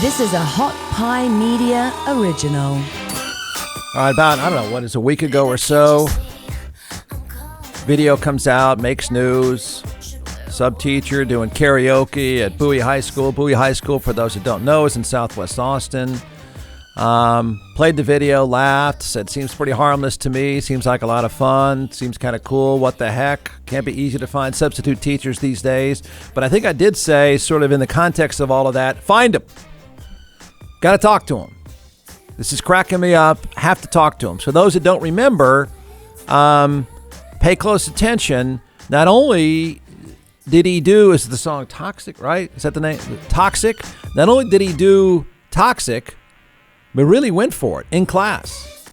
This is a Hot Pie Media original. All right, about, I don't know, what is a week ago or so, video comes out, makes news. Sub-teacher doing karaoke at Bowie High School. Bowie High School, for those who don't know, is in Southwest Austin. Played the video, laughed, said seems pretty harmless to me, seems like a lot of fun, seems kind of cool, what the heck. Can't be easy to find substitute teachers these days. But I think I did say, sort of in the context of all of that, find them. Got to talk to him. This is cracking me up. Have to talk to him. So those that don't remember, pay close attention. Not only did he do, is the song Toxic, right? Is that the name? Toxic. Not only did he do Toxic, but really went for it in class.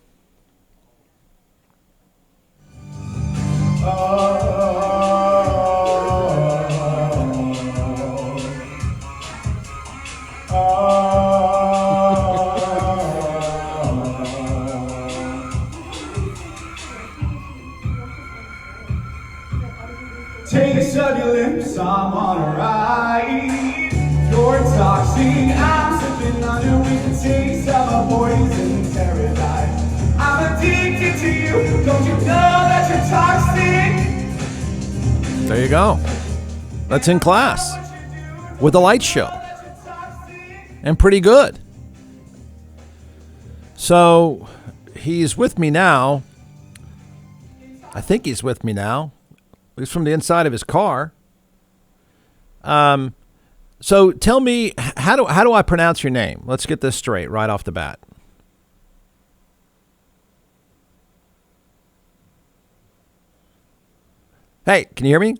Taste of your lips, I'm on a ride. You're toxic, I'm sipping under with the taste of a poison paradise. I'm addicted to you, don't you know that you're toxic? There you go. That's in class with a light show. And pretty good. So he's with me now. I think he's with me now. At least from the inside of his car. So tell me, how do I pronounce your name? Let's get this straight right off the bat. Hey, can you hear me?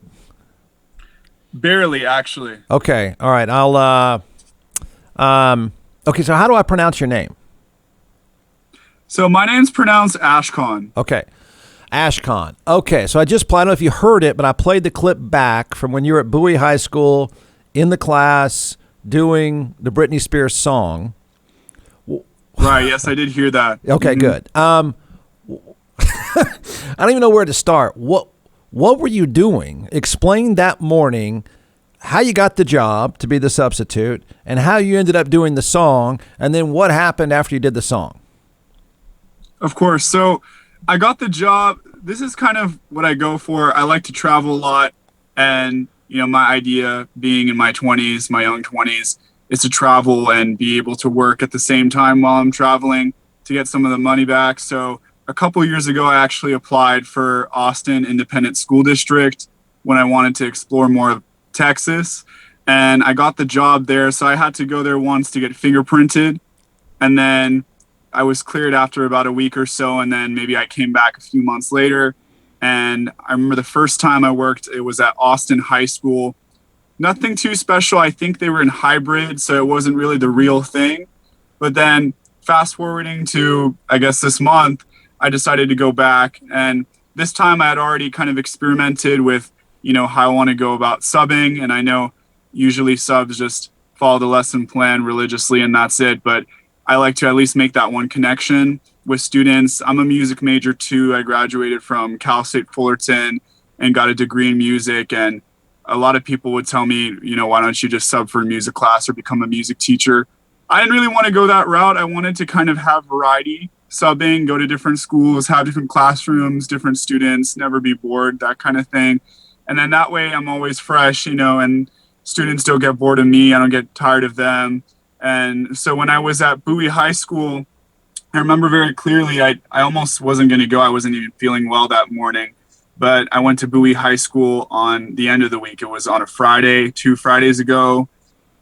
Barely, actually. Okay, all right. Okay, so how do I pronounce your name? So my name's pronounced Ashcon. Okay. Ashcon. Okay, so I don't know if you heard it, but I played the clip back from when you were at Bowie High School in the class doing the Britney Spears song. Right, yes, I did hear that. Okay, good. I don't even know where to start. What were you doing? Explain that morning, how you got the job to be the substitute, and how you ended up doing the song, and then what happened after you did the song. Of course. So I got the job. This is kind of what I go for. I like to travel a lot. And, you know, my idea being in my 20s, my young 20s, is to travel and be able to work at the same time while I'm traveling to get some of the money back. So a couple years ago, I actually applied for Austin Independent School District when I wanted to explore more of Texas. And I got the job there. So I had to go there once to get fingerprinted. And then I was cleared after about a week or so, and then maybe I came back a few months later. And I remember the first time I worked, it was at Austin High School. Nothing too special. I think they were in hybrid, so it wasn't really the real thing. But then fast forwarding to, I guess, this month, I decided to go back. And this time I had already kind of experimented with, you know, how I want to go about subbing. And I know usually subs just follow the lesson plan religiously and that's it. But I like to at least make that one connection with students. I'm a music major too. I graduated from Cal State Fullerton and got a degree in music. And a lot of people would tell me, you know, why don't you just sub for a music class or become a music teacher? I didn't really want to go that route. I wanted to kind of have variety, subbing, go to different schools, have different classrooms, different students, never be bored, that kind of thing. And then that way I'm always fresh, you know, and students don't get bored of me. I don't get tired of them. And so when I was at Bowie High School, I remember very clearly, I almost wasn't going to go. I wasn't even feeling well that morning. But I went to Bowie High School on the end of the week. It was on a Friday, 2 Fridays ago.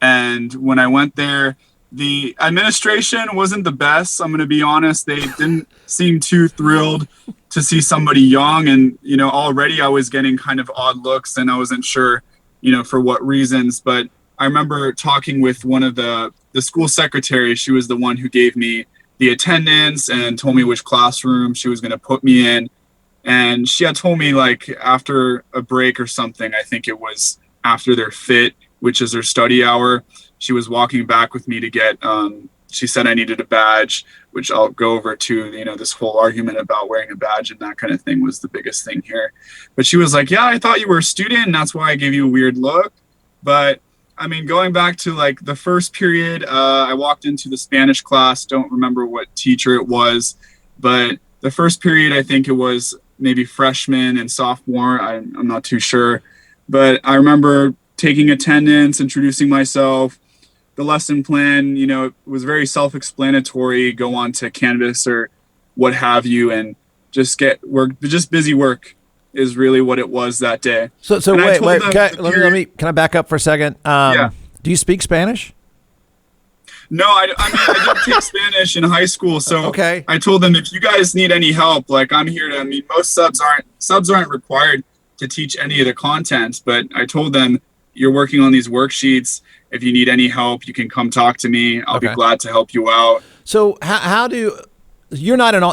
And when I went there, the administration wasn't the best. I'm going to be honest. They didn't seem too thrilled to see somebody young. And, you know, already I was getting kind of odd looks and I wasn't sure, you know, for what reasons. But I remember talking with one of the school secretaries. She was the one who gave me the attendance and told me which classroom she was going to put me in. And she had told me, like, after a break or something, I think it was after their fit, which is their study hour, she was walking back with me to get, she said I needed a badge, which I'll go over to, you know, this whole argument about wearing a badge and that kind of thing was the biggest thing here. But she was like, yeah, I thought you were a student and that's why I gave you a weird look. But I mean, going back to like the first period, I walked into the Spanish class. Don't remember what teacher it was, but the first period, I think it was maybe freshman and sophomore. I'm not too sure, but I remember taking attendance, introducing myself. The lesson plan, you know, it was very self-explanatory. Go on to Canvas or what have you, and just get work. Just busy work is really what it was that day. So wait. Can I back up for a second? Yeah. Do you speak Spanish? No, I mean, I did take Spanish in high school, so Okay. I told them, if you guys need any help, like I'm here to. I mean, most subs aren't required to teach any of the content, but I told them, you're working on these worksheets. If you need any help, you can come talk to me. I'll be glad to help you out. So how do you're not in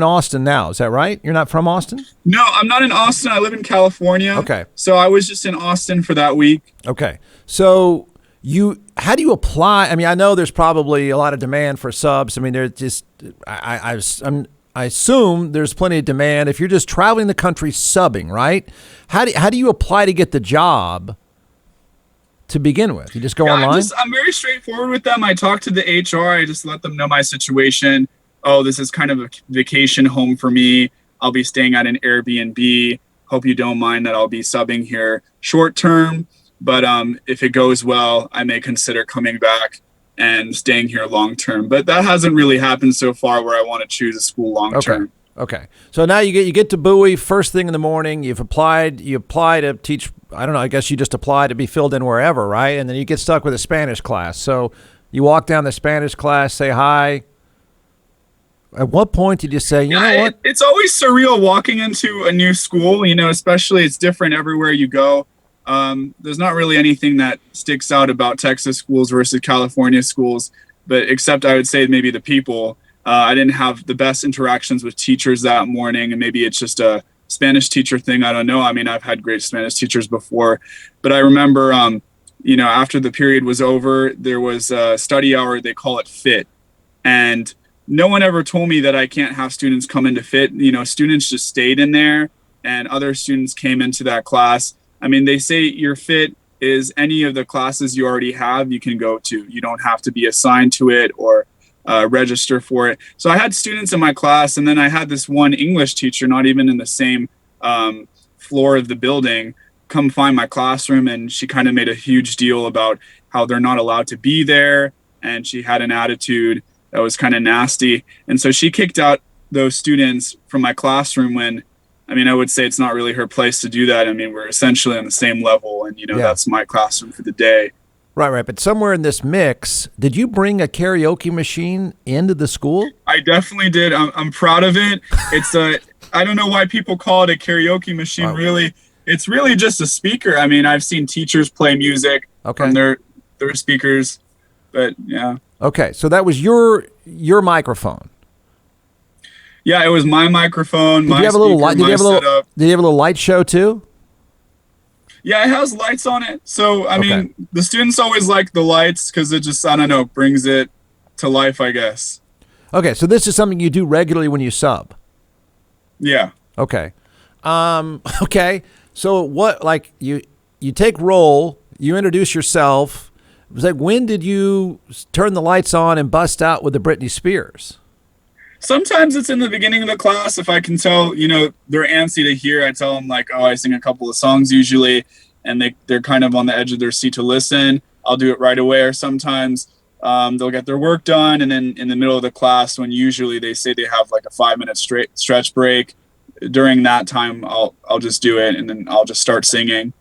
Austin now? Is that right? You're not from Austin? No, I'm not in Austin. I live in California. Okay. So I was just in Austin for that week. Okay. So how do you apply? I mean, I know there's probably a lot of demand for subs. I mean, there's just I assume there's plenty of demand if you're just traveling the country subbing, right? How do you apply to get the job? To begin with, you just go online? I'm very straightforward with them. I talk to the HR. I just let them know my situation. Oh, this is kind of a vacation home for me. I'll be staying at an Airbnb. Hope you don't mind that I'll be subbing here short term. But if it goes well, I may consider coming back and staying here long term. But that hasn't really happened so far where I want to choose a school long term. Okay. So now you get to Bowie first thing in the morning. You apply to teach. I don't know. I guess you just apply to be filled in wherever, right? And then you get stuck with a Spanish class. So you walk down the Spanish class, say hi. At what point did you say, you know what? It's always surreal walking into a new school, you know, especially it's different everywhere you go. There's not really anything that sticks out about Texas schools versus California schools, but except I would say maybe the people. I didn't have the best interactions with teachers that morning, and maybe it's just a Spanish teacher thing. I don't know. I mean, I've had great Spanish teachers before, but I remember, you know, after the period was over, there was a study hour. They call it FIT. And no one ever told me that I can't have students come into FIT. You know, students just stayed in there and other students came into that class. I mean, they say your FIT is any of the classes you already have, you can go to. You don't have to be assigned to it or register for it. So I had students in my class, and then I had this one English teacher, not even in the same floor of the building, come find my classroom, and she kind of made a huge deal about how they're not allowed to be there, and she had an attitude that was kind of nasty. And so she kicked out those students from my classroom when, I mean, I would say it's not really her place to do that. I mean, we're essentially on the same level, and, you know, that's my classroom for the day. Right. But somewhere in this mix, did you bring a karaoke machine into the school? I definitely did. I'm proud of it. It's I don't know why people call it a karaoke machine. Wow. Really, it's really just a speaker. I mean, I've seen teachers play music from their speakers, but yeah. Okay. So that was your microphone. Yeah, it was my microphone. Did you have a little light? Did you have a little light show too? Yeah, it has lights on it. So, I mean, the students always like the lights because it just, I don't know, brings it to life, I guess. Okay, so this is something you do regularly when you sub? Yeah. Okay. Okay, so what, like, you take roll, you introduce yourself. It was like, when did you turn the lights on and bust out with the Britney Spears? Sometimes it's in the beginning of the class. If I can tell, you know, they're antsy to hear, I tell them like, oh, I sing a couple of songs usually, and they're kind of on the edge of their seat to listen. I'll do it right away. Or sometimes they'll get their work done, and then in the middle of the class, when usually they say they have like a 5-minute stretch break, during that time, I'll just do it, and then I'll just start singing.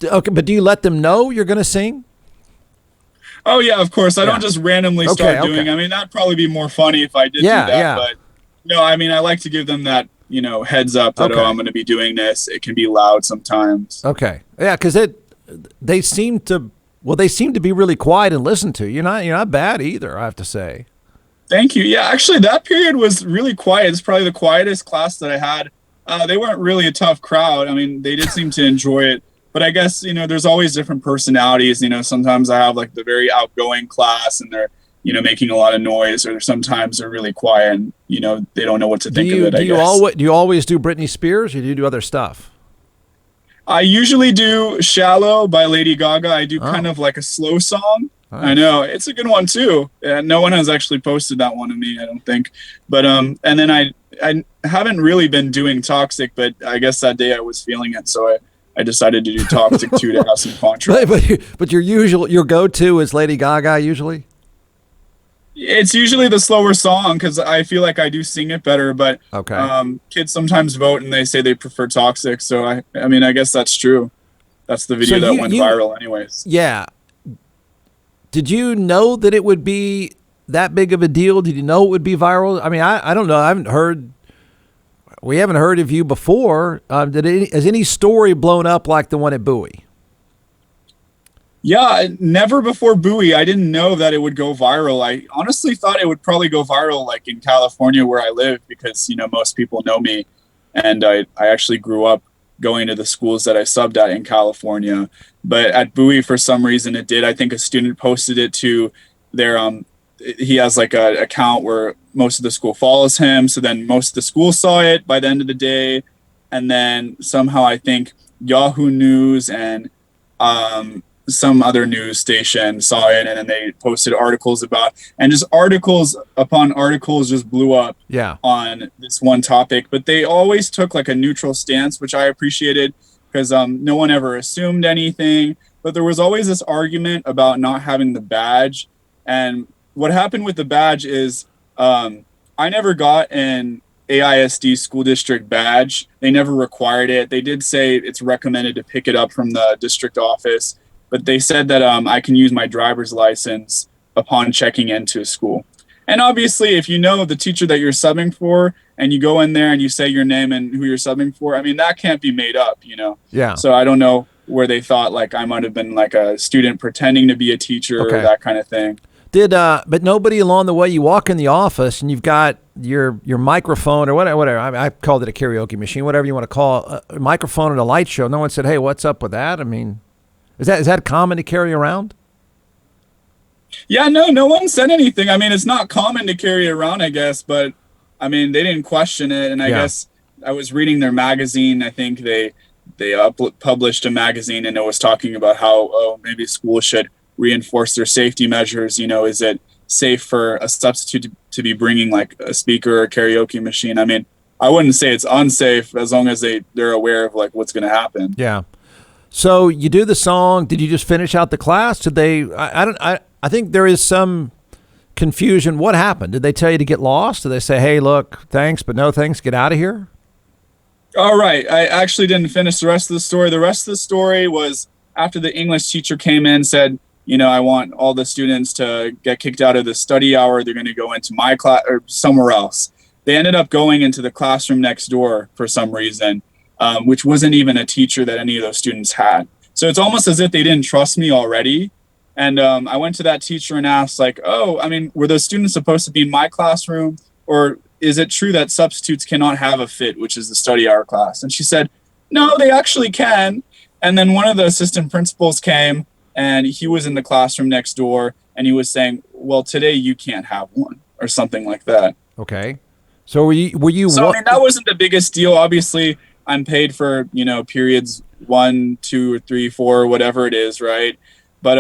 Okay, but do you let them know you're going to sing? Oh, yeah, of course. I don't just randomly start doing. I mean, that'd probably be more funny if I did do that. Yeah. But, no, I mean, I like to give them that, you know, heads up that, oh, I'm going to be doing this. It can be loud sometimes. Okay. Yeah, because they seem to be really quiet and listen to. You're not bad either, I have to say. Thank you. Yeah, actually, that period was really quiet. It's probably the quietest class that I had. They weren't really a tough crowd. I mean, they did seem to enjoy it. But I guess, you know, there's always different personalities. You know, sometimes I have like the very outgoing class and they're, you know, making a lot of noise, or sometimes they're really quiet and, you know, they don't know what to think of it, I guess. Do you always do Britney Spears, or do you do other stuff? I usually do Shallow by Lady Gaga. I do kind of like a slow song. Nice. I know, it's a good one too. No one has actually posted that one to me, I don't think. But and then I haven't really been doing Toxic, but I guess that day I was feeling it, so I decided to do Toxic too to have some contrast. But your go-to is Lady Gaga usually? It's usually the slower song because I feel like I do sing it better, but kids sometimes vote and they say they prefer Toxic. So I mean, I guess that's true. That's the video that went viral anyways. Yeah. Did you know that it would be that big of a deal? Did you know it would be viral? I mean, I don't know. We haven't heard of you before. Has any story blown up like the one at Bowie? Yeah, never before Bowie. I didn't know that it would go viral. I honestly thought it would probably go viral like in California where I live because, most people know me. And I actually grew up going to the schools that I subbed at in California. But at Bowie, for some reason, it did. I think a student posted it to their, he has like an account where most of the school follows him. So then most of the school saw it by the end of the day. And then somehow I think Yahoo News and, some other news station saw it and then they posted articles about, and just articles upon articles just blew up on this one topic. But they always took like a neutral stance, which I appreciated because no one ever assumed anything. But there was always this argument about not having the badge. And what happened with the badge is I never got an AISD school district badge. They never required it. They did say it's recommended to pick it up from the district office. But they said that I can use my driver's license upon checking into a school. And obviously, if you know the teacher that you're subbing for and you go in there and you say your name and who you're subbing for, I mean, that can't be made up, Yeah. So I don't know where they thought like I might have been like a student pretending to be a teacher or that kind of thing. But nobody along the way, you walk in the office and you've got your microphone or whatever. I called it a karaoke machine, whatever you want to call a microphone at a light show. No one said, hey, what's up with that? I mean... Is that common to carry around? Yeah, no one said anything. I mean, it's not common to carry around, I guess, but I mean, they didn't question it. And I guess I was reading their magazine. I think they published a magazine and it was talking about how, maybe schools should reinforce their safety measures. Is it safe for a substitute to be bringing like a speaker or a karaoke machine? I mean, I wouldn't say it's unsafe as long as they're aware of like what's going to happen. Yeah. So you do the song. Did you just finish out the class? Did they? I think there is some confusion. What happened? Did they tell you to get lost? Did they say, "Hey, look, thanks, but no thanks. Get out of here"? All right. I actually didn't finish the rest of the story. The rest of the story was after the English teacher came in, said, I want all the students to get kicked out of the study hour. They're going to go into my class or somewhere else. They ended up going into the classroom next door for some reason. Which wasn't even a teacher that any of those students had. So it's almost as if they didn't trust me already. And I went to that teacher and asked like, were those students supposed to be in my classroom? Or is it true that substitutes cannot have a fit, which is the study hour class? And she said, no, they actually can. And then one of the assistant principals came and he was in the classroom next door and he was saying, well, today you can't have one or something like that. Okay. So were you? So I mean, that wasn't the biggest deal. Obviously, I'm paid for, periods 1, 2, or 3, 4, whatever it is, right? But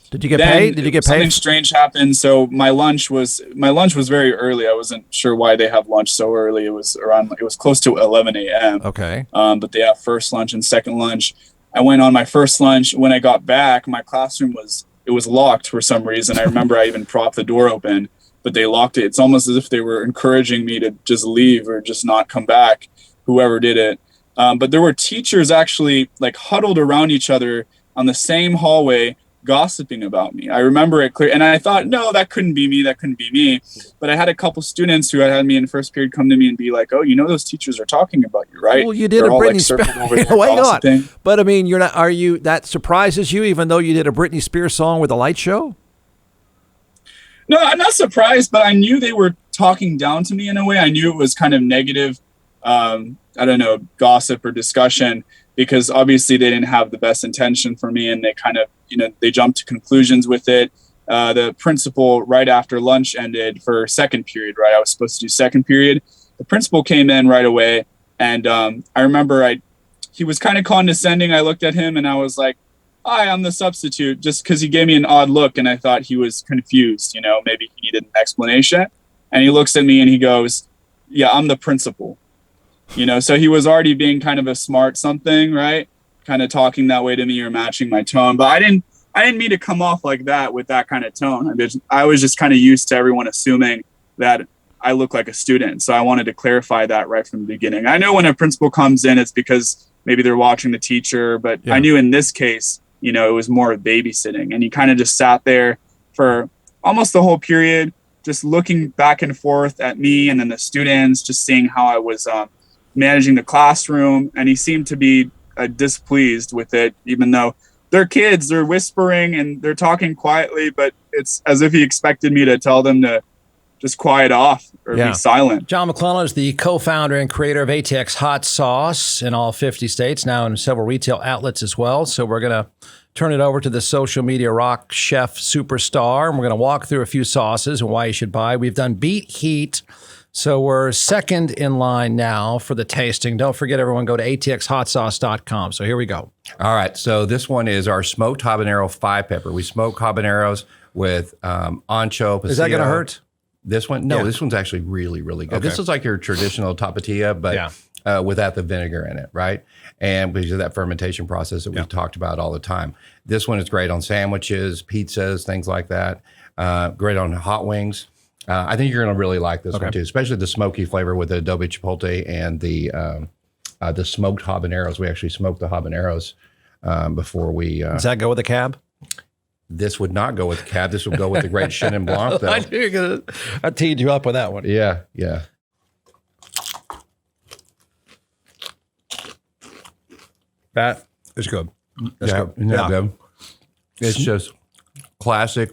did you get paid? Something strange happened. So my lunch was very early. I wasn't sure why they have lunch so early. It was close to 11 a.m. Okay. But they have first lunch and second lunch. I went on my first lunch. When I got back, my classroom was locked for some reason. I remember I even propped the door open, but they locked it. It's almost as if they were encouraging me to just leave or just not come back, whoever did it. But there were teachers actually like huddled around each other on the same hallway gossiping about me. I remember it clear. And I thought, no, that couldn't be me. But I had a couple students who had me in first period come to me and be like, oh, those teachers are talking about you, right? Well, you did a Britney Spears. Wait on. But I mean, that surprises you even though you did a Britney Spears song with a light show? No, I'm not surprised, but I knew they were talking down to me in a way. I knew it was kind of negative. Gossip or discussion, because obviously they didn't have the best intention for me and they kind of, they jumped to conclusions with it. The principal, right after lunch ended for second period, right? I was supposed to do second period. The principal came in right away. And I remember he was kind of condescending. I looked at him and I was like, hi, I'm the substitute, just because he gave me an odd look and I thought he was confused, you know, maybe he needed an explanation. And he looks at me and he goes, yeah, I'm the principal. You know, so he was already being kind of a smart something, right? Kind of talking that way to me or matching my tone. But I didn't mean to come off like that with that kind of tone. I was just kind of used to everyone assuming that I look like a student. So I wanted to clarify that right from the beginning. I know when a principal comes in, it's because maybe they're watching the teacher, but I knew in this case, you know, it was more of babysitting. And he kind of just sat there for almost the whole period, just looking back and forth at me and then the students, just seeing how I was managing the classroom. And he seemed to be displeased with it, even though they're kids, they're whispering and they're talking quietly, but it's as if he expected me to tell them to just quiet off or be silent. John McClellan is the co-founder and creator of Atx Hot Sauce in all 50 states, now in several retail outlets as well. So we're going to turn it over to the social media rock chef superstar, and we're going to walk through a few sauces and why you should buy. We've done beet heat, so we're second in line now for the tasting. Don't forget, everyone, go to atxhotsauce.com. So here we go. All right, so this one is our smoked habanero 5-pepper. We smoke habaneros with ancho, pasilla. Is that going to hurt? This one? No, this one's actually really, really good. Okay. This is like your traditional tapatilla, but without the vinegar in it, right? And because of that fermentation process that we've talked about all the time. This one is great on sandwiches, pizzas, things like that. Great on hot wings. I think you're going to really like this one too, especially the smoky flavor with the adobe chipotle and the smoked habaneros. We actually smoked the habaneros before we. Does that go with the cab? This would not go with the cab. This would go with the great Chenin Blanc, though. I teed you up with that one. Yeah, yeah. That is good. That's good. Isn't that good? It's just classic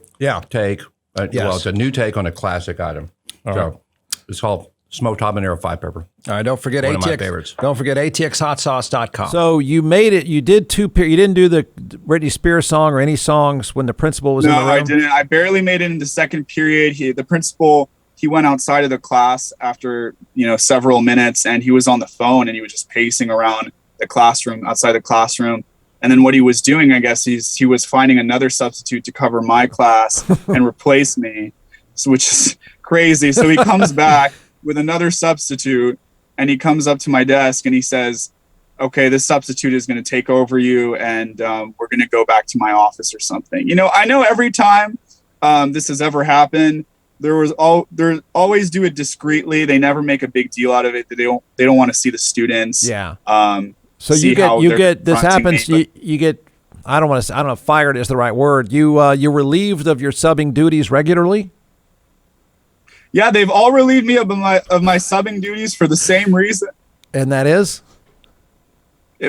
take. Well, it's a new take on a classic item. So it's called smoked habanero 5-pepper. All right, don't forget One of my ATX. favorites. Don't forget atxhotsauce.com. So you made it. You did you didn't do the Britney Spears song or any songs when the principal was in the room? No, I didn't. I barely made it in the second period. The principal, he went outside of the class after, several minutes, and he was on the phone and he was just pacing around the classroom, outside the classroom. And then what he was doing, I guess, he was finding another substitute to cover my class and replace me, which is crazy. So he comes back with another substitute, and he comes up to my desk and he says, okay, this substitute is going to take over you, and we're going to go back to my office or something. I know every time this has ever happened, they always do it discreetly. They never make a big deal out of it. They don't want to see the students. Yeah. So you get this happens. You get, I don't know if fired is the right word. You're relieved of your subbing duties regularly. Yeah, they've all relieved me of my subbing duties for the same reason. And that is?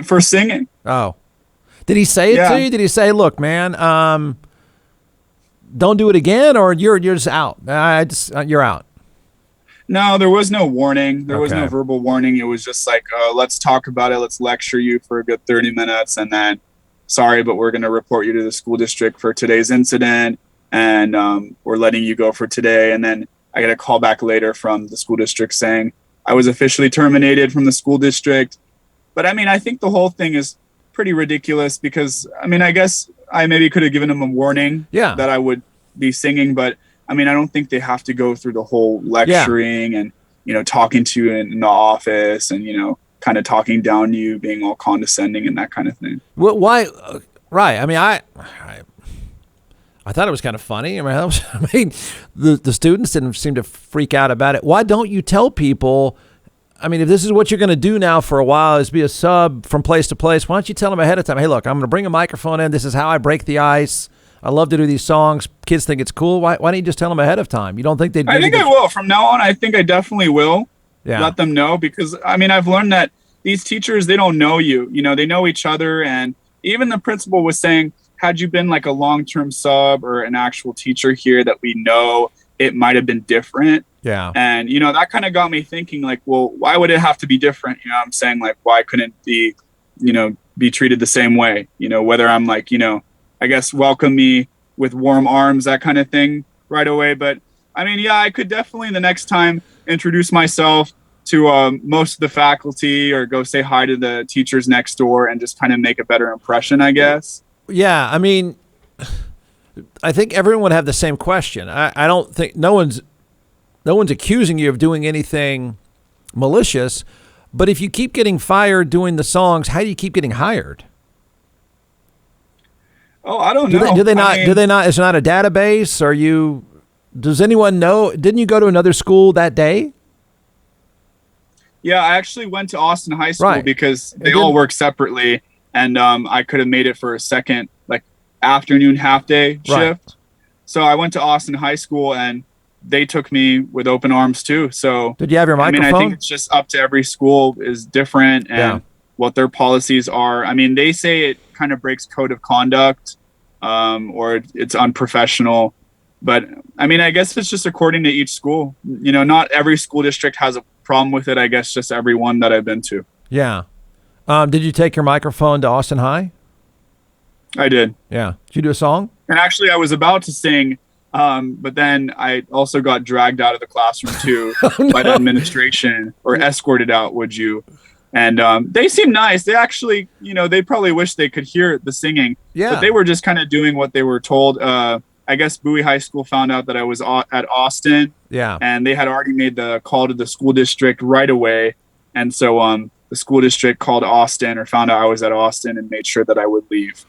For singing. Oh. Did he say it to you? Did he say, look, man, don't do it again, or you're just out? You're out. No, there was no warning. There was no verbal warning. It was just like, let's talk about it. Let's lecture you for a good 30 minutes. And then, sorry, but we're going to report you to the school district for today's incident. And we're letting you go for today. And then I get a call back later from the school district saying I was officially terminated from the school district. But I think the whole thing is pretty ridiculous because, I guess I maybe could have given them a warning that I would be singing. But, I don't think they have to go through the whole lecturing and, talking to you in the office and, kind of talking down to you, being all condescending and that kind of thing. Well, why? Right. I thought it was kind of funny. The students didn't seem to freak out about it. Why don't you tell people, if this is what you're going to do now for a while, is be a sub from place to place, why don't you tell them ahead of time, hey, look, I'm going to bring a microphone in. This is how I break the ice. I love to do these songs. Kids think it's cool. Why don't you just tell them ahead of time? You don't think they'd? I think I will. From now on, I think I definitely will let them know because, I've learned that these teachers, they don't know you. They know each other. And even the principal was saying, had you been like a long-term sub or an actual teacher here that we know, it might have been different. Yeah. And, that kind of got me thinking like, well, why would it have to be different? I'm saying like, why couldn't it be treated the same way? Whether I'm like, I guess welcome me with warm arms, that kind of thing right away. But I could definitely the next time introduce myself, to most of the faculty or go say hi to the teachers next door and just kind of make a better impression, I guess. Yeah, I mean, I think everyone would have the same question. I don't think no one's accusing you of doing anything malicious, but if you keep getting fired doing the songs, how do you keep getting hired? Oh, I don't know. Do they not? Is there not a database? Does anyone know? Didn't you go to another school that day? Yeah, I actually went to Austin High School because they all work separately, and I could have made it for a second, like, afternoon half-day shift. So I went to Austin High School, and they took me with open arms too. So did you have your microphone? I mean, I think it's just up to every school is different and what their policies are. I mean, they say it kind of breaks code of conduct, or it's unprofessional. But I mean, I guess it's just according to each school. You know, not every school district has a problem with it. I guess just every one that I've been to. Yeah. Did you take your microphone to Austin High? I did. Yeah. Did you do a song? And actually, I was about to sing, but then I also got dragged out of the classroom too by the administration, or escorted out, would you? And they seemed nice. They actually, you know, they probably wish they could hear the singing. Yeah. But they were just kind of doing what they were told. I guess Bowie High School found out that I was at Austin. Yeah. And they had already made the call to the school district right away. And so the school district called Austin, or found out I was at Austin, and made sure that I would leave.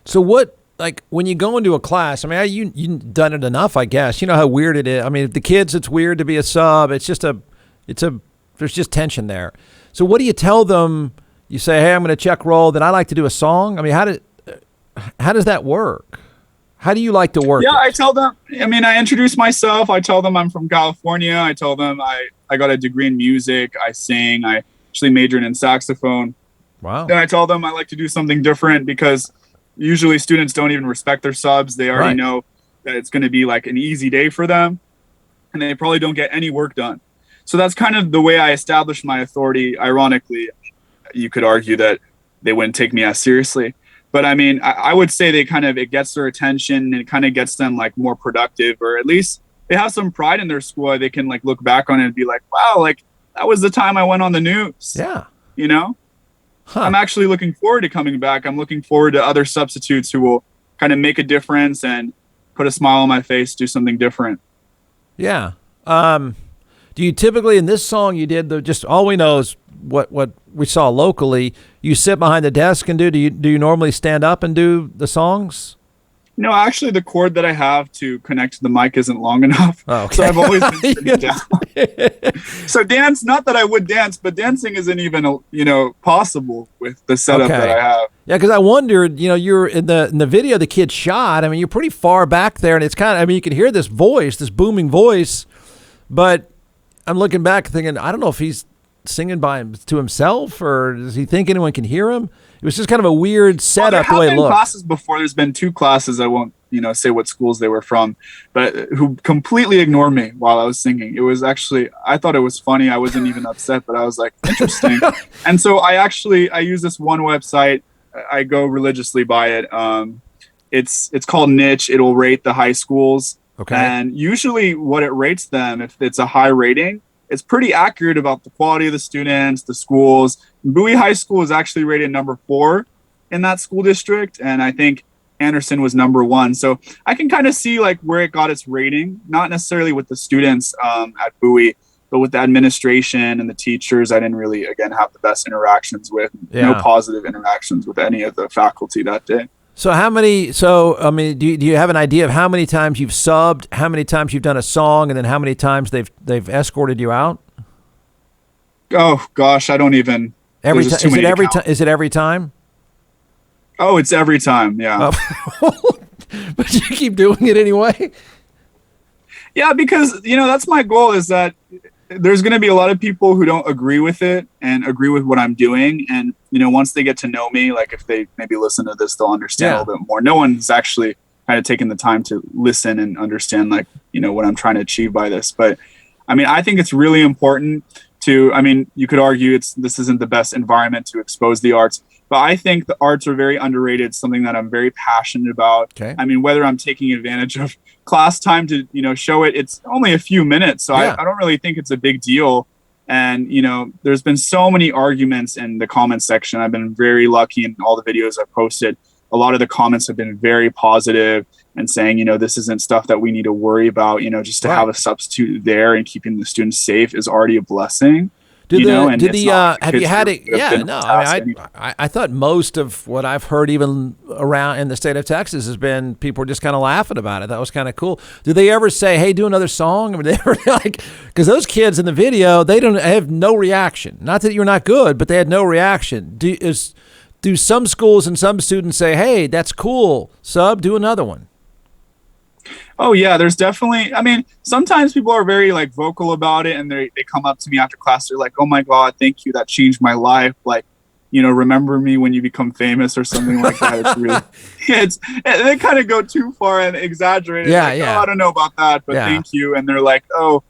So what, like, when you go into a class, I mean, you've done it enough, I guess. You know how weird it is. I mean, the kids, it's weird to be a sub. There's just tension there. So what do you tell them? You say, hey, I'm going to check roll, then I like to do a song. I mean, how does that work? How do you like to work? Yeah, I tell them, I mean, I introduce myself. I tell them I'm from California. I tell them I got a degree in music. I sing. I actually majored in saxophone. Wow. Then I tell them I like to do something different, because usually students don't even respect their subs. They already know that it's going to be like an easy day for them, and they probably don't get any work done. So that's kind of the way I established my authority. Ironically, you could argue that they wouldn't take me as seriously. But I mean, I would say it gets their attention, and it kind of gets them like more productive, or at least they have some pride in their school. They can like look back on it and be like, wow, like that was the time I went on the news. Yeah. You know, I'm actually looking forward to coming back. I'm looking forward to other substitutes who will kind of make a difference and put a smile on my face, do something different. Yeah. Do you typically, in this song you did, just all we know is what we saw locally, you sit behind the desk and do you normally stand up and do the songs? No, actually the cord that I have to connect to the mic isn't long enough. Oh, okay. So I've always been sitting down. So dance, not that I would dance, but dancing isn't even, possible with the setup that I have. Yeah, because I wondered, you're in the video the kid shot. I mean, you're pretty far back there, and it's kind of, I mean, you can hear this voice, this booming voice, but I'm looking back thinking, I don't know if he's singing to himself, or does he think anyone can hear him? It was just kind of a weird setup the way it looked. Classes before, there's been 2 classes, I won't say what schools they were from, but who completely ignored me while I was singing. It was actually, I thought it was funny. I wasn't even upset, but I was like, interesting. And so I use this one website. I go religiously by it. It's called Niche. It'll rate the high schools. Okay. And usually what it rates them, if it's a high rating, it's pretty accurate about the quality of the students, the schools. Bowie High School is actually rated number 4 in that school district, and I think Anderson was number 1. So I can kind of see like where it got its rating, not necessarily with the students at Bowie, but with the administration and the teachers. I didn't really, again, have the best interactions with. No positive interactions with any of the faculty that day. So do you have an idea of how many times you've subbed, how many times you've done a song, and then how many times they've escorted you out? Oh gosh, I don't even. Every time? Is it every time? Oh, it's every time. Yeah. Oh. But you keep doing it anyway. Yeah, because that's my goal, is that there's going to be a lot of people who don't agree with it and agree with what I'm doing. And, once they get to know me, like if they maybe listen to this, they'll understand a little bit more. No one's actually kind of taken the time to listen and understand, like, what I'm trying to achieve by this. But I mean, I think it's really important you could argue this isn't the best environment to expose the arts, but I think the arts are very underrated, something that I'm very passionate about. Okay. I mean, whether I'm taking advantage of class time to, show it, it's only a few minutes. So I don't really think it's a big deal. And, there's been so many arguments in the comments section. I've been very lucky in all the videos I've posted. A lot of the comments have been very positive and saying, this isn't stuff that we need to worry about. Just to have a substitute there and keeping the students safe is already a blessing. Have you had it? Yeah, no. I thought most of what I've heard, even around in the state of Texas, has been people were just kind of laughing about it. That was kind of cool. Do they ever say, "Hey, do another song"? I mean, they ever because those kids in the video, they have no reaction. Not that you're not good, but they had no reaction. Do some schools and some students say, "Hey, that's cool, sub, do another one"? Oh yeah, there's definitely, sometimes people are very vocal about it, and they come up to me after class. They're like, "Oh my God, thank you. That changed my life. Remember me when you become famous," or something like that. It's really, they kind of go too far and exaggerate. Yeah. Oh, I don't know about that, but thank you. And they're like, oh,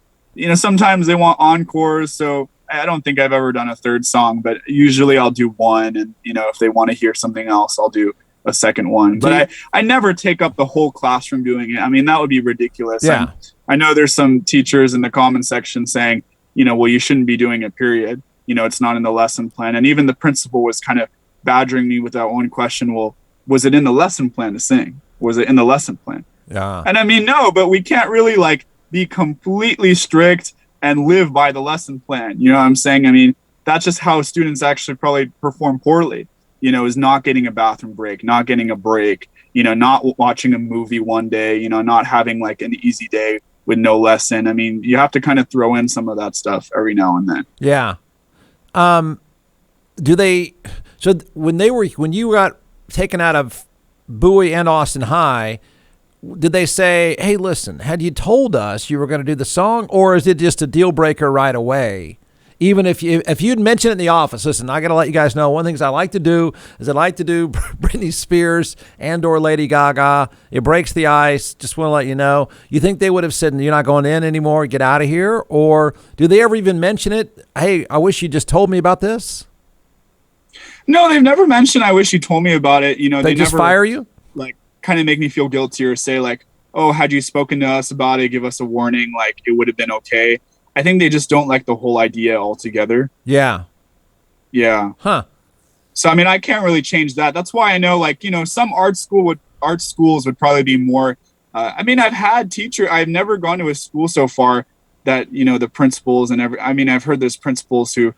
sometimes they want encores. So I don't think I've ever done a third song, but usually I'll do one. And, if they want to hear something else, I'll do a second one. But I never take up the whole classroom doing it. That would be ridiculous. Yeah. I know there's some teachers in the comment section saying, well, you shouldn't be doing it, period. It's not in the lesson plan. And even the principal was kind of badgering me with that one question. Well, was it in the lesson plan to sing? Was it in the lesson plan? Yeah. And no, but we can't really be completely strict and live by the lesson plan. You know what I'm saying? That's just how students actually probably perform poorly. Is not getting a bathroom break, not getting a break, not watching a movie one day, not having an easy day with no lesson. You have to kind of throw in some of that stuff every now and then. Yeah. When you got taken out of Bowie and Austin High, did they say, "Hey, listen, had you told us you were going to do the song," or is it just a deal breaker right away? Even if you'd mentioned it in the office, listen, I got to let you guys know, one of the things I like to do is Britney Spears or Lady Gaga. It breaks the ice. Just want to let you know. You think they would have said, "You're not going in anymore, get out of here"? Or do they ever even mention it? "Hey, I wish you just told me about this"? No, they've never mentioned, "I wish you told me about it." They just never, fire you? Kind of make me feel guilty or say "Oh, had you spoken to us about it, give us a warning, it would have been okay." I think they just don't like the whole idea altogether. Yeah. Yeah. Huh. So, I can't really change that. That's why I know, some art schools would probably be more, I've had I've never gone to a school so far that, the principals and I've heard there's principals who,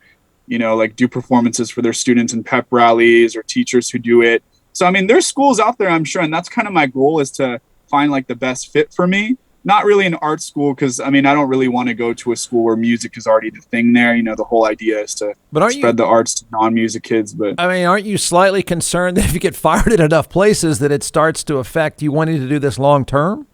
do performances for their students in pep rallies, or teachers who do it. So, there's schools out there, I'm sure. And that's kind of my goal, is to find the best fit for me. Not really an art school, because I don't really want to go to a school where music is already the thing there. The whole idea is to spread the arts to non-music kids. But aren't you slightly concerned that if you get fired at enough places that it starts to affect you wanting to do this long term?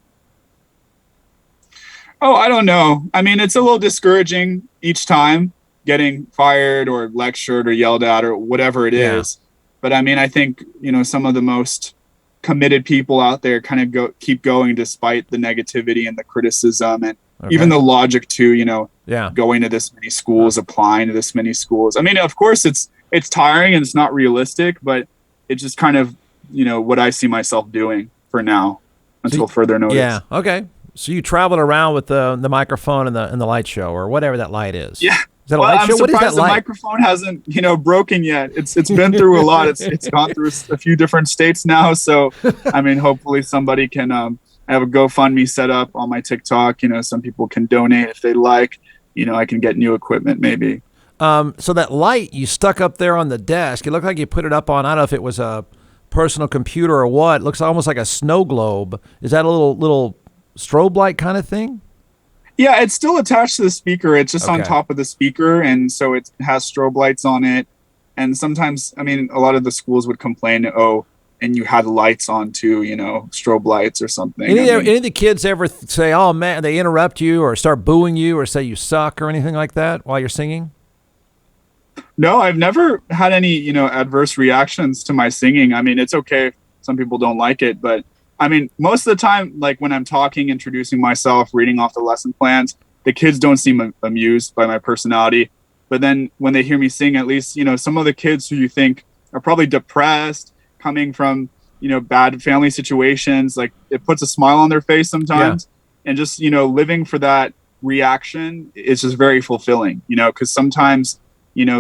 Oh, I don't know. It's a little discouraging each time getting fired or lectured or yelled at or whatever it is. But I think, some of the most committed people out there kind of keep going despite the negativity and the criticism and even the logic to, going to this many schools, applying to this many schools. Of course it's tiring and it's not realistic, but it's just kind of, what I see myself doing for now until further notice. Yeah. Okay. So you traveled around with the microphone and the light show, or whatever that light is. Yeah. Is that a light show? I'm What is that surprised the light? microphone hasn't, broken yet. It's been through a lot. It's gone through a few different states now. So, hopefully somebody can, I have a GoFundMe set up on my TikTok. Some people can donate if they like. I can get new equipment maybe. So that light you stuck up there on the desk, it looked like you put it up on, I don't know if it was a personal computer or what. It looks almost like a snow globe. Is that a little strobe light kind of thing? Yeah, it's still attached to the speaker. It's just on top of the speaker, and so it has strobe lights on it. And sometimes, a lot of the schools would complain, "Oh, and you had lights on too, strobe lights or something." Any of the kids ever say, "Oh man," they interrupt you or start booing you or say you suck or anything like that while you're singing? No, I've never had any, adverse reactions to my singing. It's okay if some people don't like it, but most of the time, when I'm talking, introducing myself, reading off the lesson plans, the kids don't seem amused by my personality. But then when they hear me sing, at least, some of the kids who you think are probably depressed, coming from, bad family situations, it puts a smile on their face sometimes. Yeah. And just, living for that, reaction is just very fulfilling, because sometimes,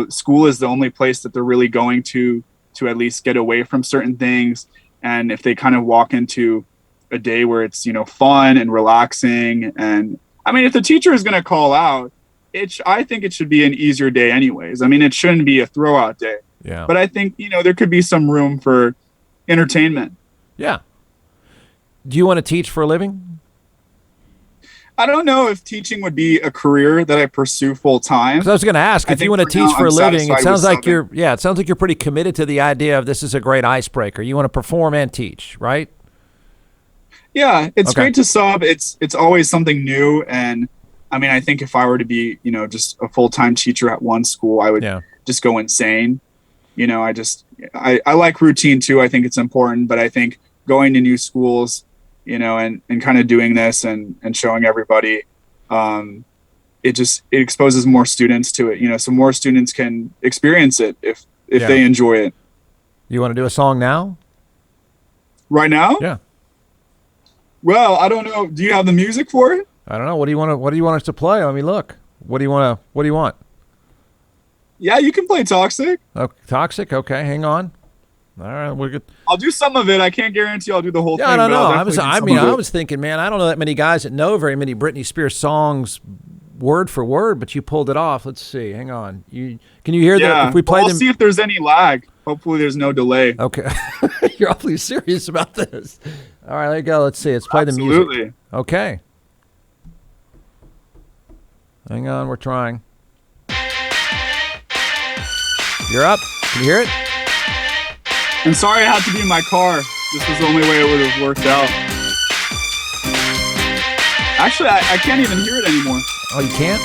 school is the only place that they're really going to at least get away from certain things. And if they kind of walk into a day where it's, fun and relaxing, and I mean, if the teacher is going to call out, I think it should be an easier day anyways. I mean, it shouldn't be a throwout day. Yeah. But I think, there could be some room for entertainment. Yeah. Do you want to teach for a living? I don't know if teaching would be a career that I pursue full time. Because I was going to ask, if you want to teach for a living, it sounds like you're pretty committed to the idea of this is a great icebreaker. You want to perform and teach, right? Yeah, it's great to sub. It's always something new. And I mean, I think if I were to be, just a full-time teacher at one school, I would just go insane. I like routine too. I think it's important, but I think going to new schools, and kind of doing this and showing everybody, it exposes more students to it, so more students can experience it if they enjoy it. You want to do a song now? Right now? Yeah. Well, I don't know. Do you have the music for it? I don't know. What do you want us to play? Let me look. What do you want? Yeah, you can play Toxic. Oh, Toxic? Okay, hang on. All right, we're good. I'll do some of it. I can't guarantee I'll do the whole thing. I don't know. I was thinking, man, I don't know that many guys that know very many Britney Spears songs word for word, but you pulled it off. Let's see. Hang on. Can you hear that? If we play we'll see if there's any lag. Hopefully there's no delay. Okay. You're awfully serious about this. All right, there you go. Let's see. Let's play the music. Absolutely. Okay. Hang on. We're trying. You're up. Can you hear it? I'm sorry I had to be in my car. This was the only way it would have worked out. Actually, I can't even hear it anymore. Oh, you can't?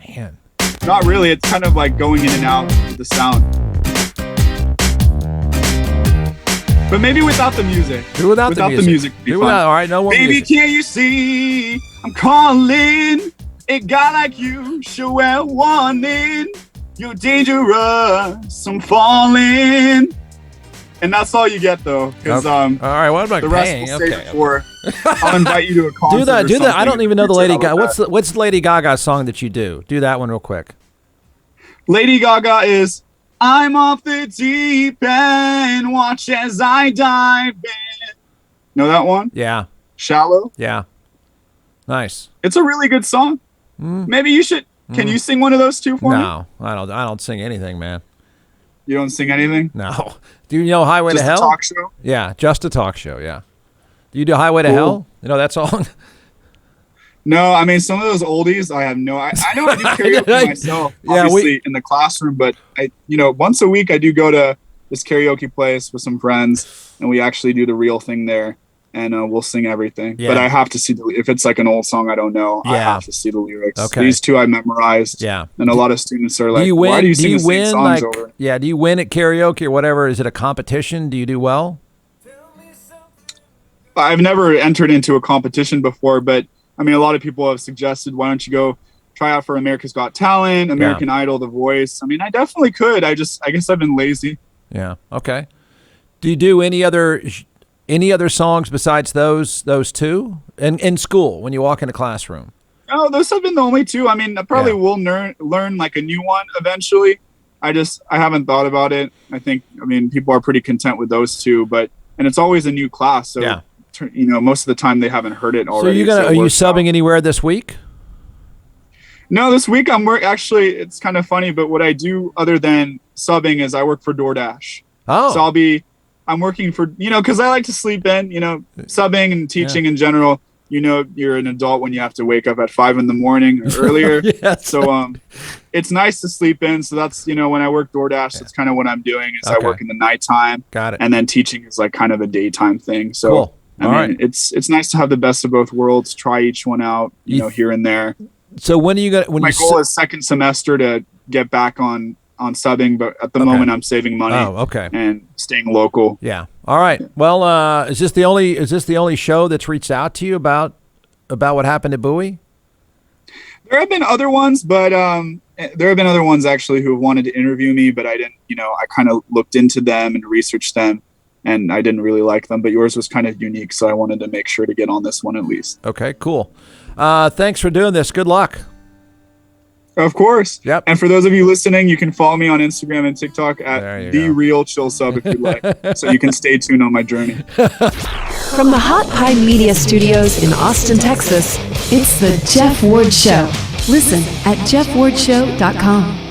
Man. Not really. It's kind of like going in and out with the sound. But maybe without the music. Do without the music. Do without. All right, no more Baby, music. can't you see? I'm calling. A guy like you should wear warning. You're dangerous. I'm falling. And that's all you get, though. Because all right, what about the rest paying? will save it for. I'll invite you to a concert. Do that. I don't even know the Lady Gaga. That. What's the Lady Gaga song that you do? Do that one real quick. Lady Gaga is I'm off the deep end, watch as I dive in. Know that one? Yeah. Shallow? Yeah. Nice. It's a really good song. Maybe you should. Can you sing one of those two for me? No, I don't sing anything, man. You don't sing anything? No. Do you know Highway to Hell? Just a talk show? Yeah, just a talk show, yeah. Do you do Highway to Hell? You know that song? No, I mean, some of those oldies, I have no... I know I do karaoke myself, obviously, in the classroom, but once a week I do go to this karaoke place with some friends, and we actually do the real thing there, and we'll sing everything. Yeah. But I have to see, if it's like an old song I don't know, I have to see the lyrics. Okay. These two I memorized, and a lot of students are like, why do you sing the same songs over? Yeah, do you win at karaoke or whatever? Is it a competition? Do you do well? I've never entered into a competition before, but I mean, a lot of people have suggested, why don't you go try out for America's Got Talent, American Idol, The Voice. I mean, I definitely could. I guess I've been lazy. Yeah. Okay. Do you do any other songs besides those two in school when you walk in a classroom? No, those have been the only two. I mean, I probably will learn like a new one eventually. I haven't thought about it. I mean, people are pretty content with those two, and it's always a new class. So, most of the time they haven't heard it already. So are you subbing anywhere this week? No, this week actually, it's kind of funny, but what I do other than subbing is I work for DoorDash. Oh. So I'm working for, because I like to sleep in, subbing and teaching in general. You're an adult when you have to wake up at 5 a.m. or earlier. Yes. So it's nice to sleep in. So that's, when I work DoorDash, that's kind of what I'm doing is I work in the nighttime. Got it. And then teaching is like kind of a daytime thing. So cool. I mean, it's nice to have the best of both worlds, try each one out, here and there. So when are you going to, my goal is second semester to get back on subbing, but at the moment I'm saving money and staying local. Yeah. All right. Well, is this the only show that's reached out to you about what happened at Bowie? There have been other ones, but there have been other ones actually who wanted to interview me, but I didn't, I kind of looked into them and researched them. and I didn't really like them, but yours was kind of unique, so I wanted to make sure to get on this one at least. Okay, cool. Thanks for doing this. Good luck. Of course. Yep. And for those of you listening, you can follow me on Instagram and TikTok at The Real Chill Sub if you'd like, so you can stay tuned on my journey. From the Hot Pie Media Studios in Austin, Texas, it's the Jeff Ward Show. Listen at jeffwardshow.com.